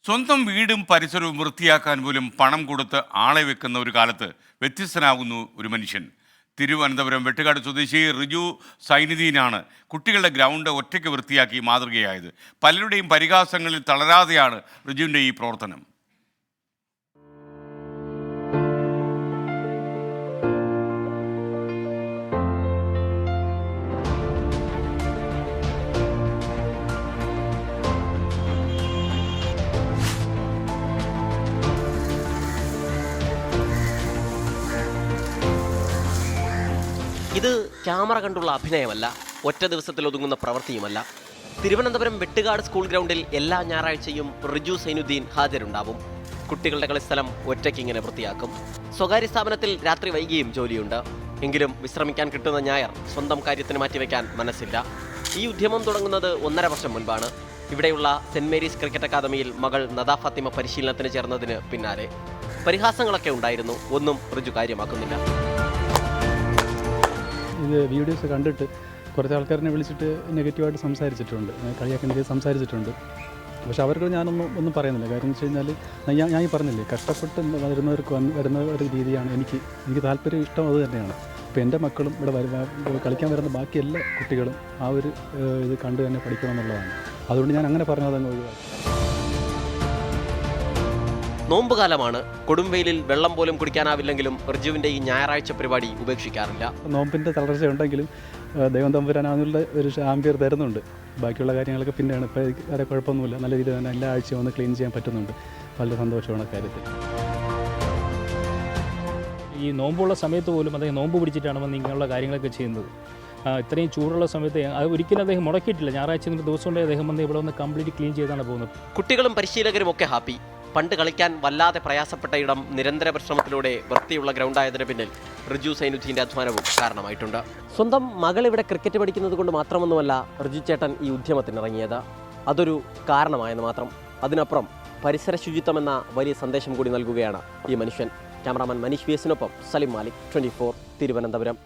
സ്വന്തം വീടും പരിസരവും വൃത്തിയാക്കാൻ പോലും പണം കൊടുത്ത് ആളെ വെക്കുന്ന ഒരു കാലത്ത് വ്യത്യസ്തനാകുന്നു ഒരു മനുഷ്യൻ. തിരുവനന്തപുരം വെട്ടുകാട് സ്വദേശി റിജു സൈനുദ്ദീനാണ് കുട്ടികളുടെ ഗ്രൗണ്ട് ഒറ്റയ്ക്ക് വൃത്തിയാക്കി മാതൃകയായത്. പലരുടെയും പരിഹാസങ്ങളിൽ തളരാതെയാണ് റിജുവിൻ്റെ ഈ പ്രവർത്തനം. ഇത് ക്യാമറ കണ്ടുള്ള അഭിനയമല്ല, ഒറ്റ ദിവസത്തിൽ ഒതുങ്ങുന്ന പ്രവൃത്തിയുമല്ല. തിരുവനന്തപുരം വെട്ടുകാട് സ്കൂൾ ഗ്രൗണ്ടിൽ എല്ലാ ഞായറാഴ്ചയും റിജു സൈനുദ്ദീൻ ഹാജരുണ്ടാവും. കുട്ടികളുടെ കളിസ്ഥലം ഒറ്റയ്ക്കിങ്ങനെ വൃത്തിയാക്കും. സ്വകാര്യ സ്ഥാപനത്തിൽ രാത്രി വൈകിയും ജോലിയുണ്ട്. എങ്കിലും വിശ്രമിക്കാൻ കിട്ടുന്ന ഞായർ സ്വന്തം കാര്യത്തിന് മാറ്റിവെക്കാൻ മനസ്സില്ല. ഈ ഉദ്യമം തുടങ്ങുന്നത് 1.5 വർഷം മുൻപാണ്. ഇവിടെയുള്ള സെന്റ് മേരീസ് ക്രിക്കറ്റ് അക്കാദമിയിൽ മകൾ നദാ ഫാത്തിമ പരിശീലനത്തിന് ചേർന്നതിന് പിന്നാലെ പരിഹാസങ്ങളൊക്കെ ഉണ്ടായിരുന്നു. ഒന്നും റിജു കാര്യമാക്കുന്നില്ല. ഇത് വീഡിയോസ് കണ്ടിട്ട് കുറച്ച് ആൾക്കാരെ വിളിച്ചിട്ട് നെഗറ്റീവായിട്ട് സംസാരിച്ചിട്ടുണ്ട്, കളിയാക്കുന്ന സംസാരിച്ചിട്ടുണ്ട്. പക്ഷെ അവർക്ക് ഒന്നും പറയുന്നില്ല. കാര്യം എന്ന് വെച്ച് കഴിഞ്ഞാൽ ഞാൻ ഈ പറഞ്ഞില്ലേ, കഷ്ടപ്പെട്ട് വരുന്ന ഒരു രീതിയാണ് എനിക്ക് താല്പര്യം, ഇഷ്ടം അത് തന്നെയാണ്. അപ്പോൾ എൻ്റെ മക്കളും ഇവിടെ കളിക്കാൻ വരുന്ന ബാക്കി എല്ലാ കുട്ടികളും ആ ഒരു ഇത് കണ്ടു തന്നെ പഠിക്കണം എന്നുള്ളതാണ്. അതുകൊണ്ട് ഞാൻ അങ്ങനെ പറഞ്ഞതങ്ങ് ഒഴിവാക്കി. നോമ്പുകാലമാണ്. കൊടുംവെയിലിൽ വെള്ളം പോലും കുടിക്കാനാവില്ലെങ്കിലും റിജുവിൻ്റെ ഈ ഞായറാഴ്ച പരിപാടി ഉപേക്ഷിക്കാറില്ല. നോമ്പിൻ്റെ തളർച്ച ഉണ്ടെങ്കിലും ദൈവം തമ്പുരാനുള്ള ഒരു ആംബിയർ തരുന്നുണ്ട്. ബാക്കിയുള്ള കാര്യങ്ങളൊക്കെ പിന്നെയാണ്. ഇപ്പോൾ വേറെ കുഴപ്പമൊന്നുമില്ല. നല്ല രീതിയിൽ തന്നെ എല്ലാ ആഴ്ചയും ഒന്ന് ക്ലീൻ ചെയ്യാൻ പറ്റുന്നുണ്ട്. വളരെ സന്തോഷമാണ് കാര്യത്തിൽ. ഈ നോമ്പുള്ള സമയത്ത് പോലും അദ്ദേഹം നോമ്പ് പിടിച്ചിട്ടാണ് വന്ന് ഇങ്ങനെയുള്ള കാര്യങ്ങളൊക്കെ ചെയ്യുന്നത്. ഇത്രയും ചൂടുള്ള സമയത്ത് അത് ഒരിക്കലും അദ്ദേഹം മുടക്കിയിട്ടില്ല. ഞായറാഴ്ച ദിവസം കൊണ്ട് അദ്ദേഹം വന്ന് ഇവിടെ വന്ന് കംപ്ലീറ്റ് ക്ലീൻ ചെയ്താണ് പോകുന്നത്. കുട്ടികളും പരിശീലകരും ഒക്കെ ഹാപ്പി. പണ്ട് കളിക്കാൻ വല്ലാതെ പ്രയാസപ്പെട്ട ഇടം നിരന്തര പരിശ്രമത്തിലൂടെ വൃത്തിയുള്ള ഗ്രൗണ്ടായതിന് പിന്നിൽ റിജു സൈനുദ്ദീൻ്റെ അധ്വാനവും കാരണമായിട്ടുണ്ട്. സ്വന്തം മകൾ ഇവിടെ ക്രിക്കറ്റ് പഠിക്കുന്നത് കൊണ്ട് മാത്രമൊന്നുമല്ല റിജു ചേട്ടൻ ഈ ഉദ്യമത്തിനിറങ്ങിയത്. അതൊരു കാരണമായെന്ന് മാത്രം. അതിനപ്പുറം പരിസര ശുചിത്വം എന്ന വലിയ സന്ദേശം കൂടി നൽകുകയാണ് ഈ മനുഷ്യൻ. ക്യാമറാമാൻ മനീഷ് VS-നൊപ്പം സലിം മാലിക്, 24 തിരുവനന്തപുരം.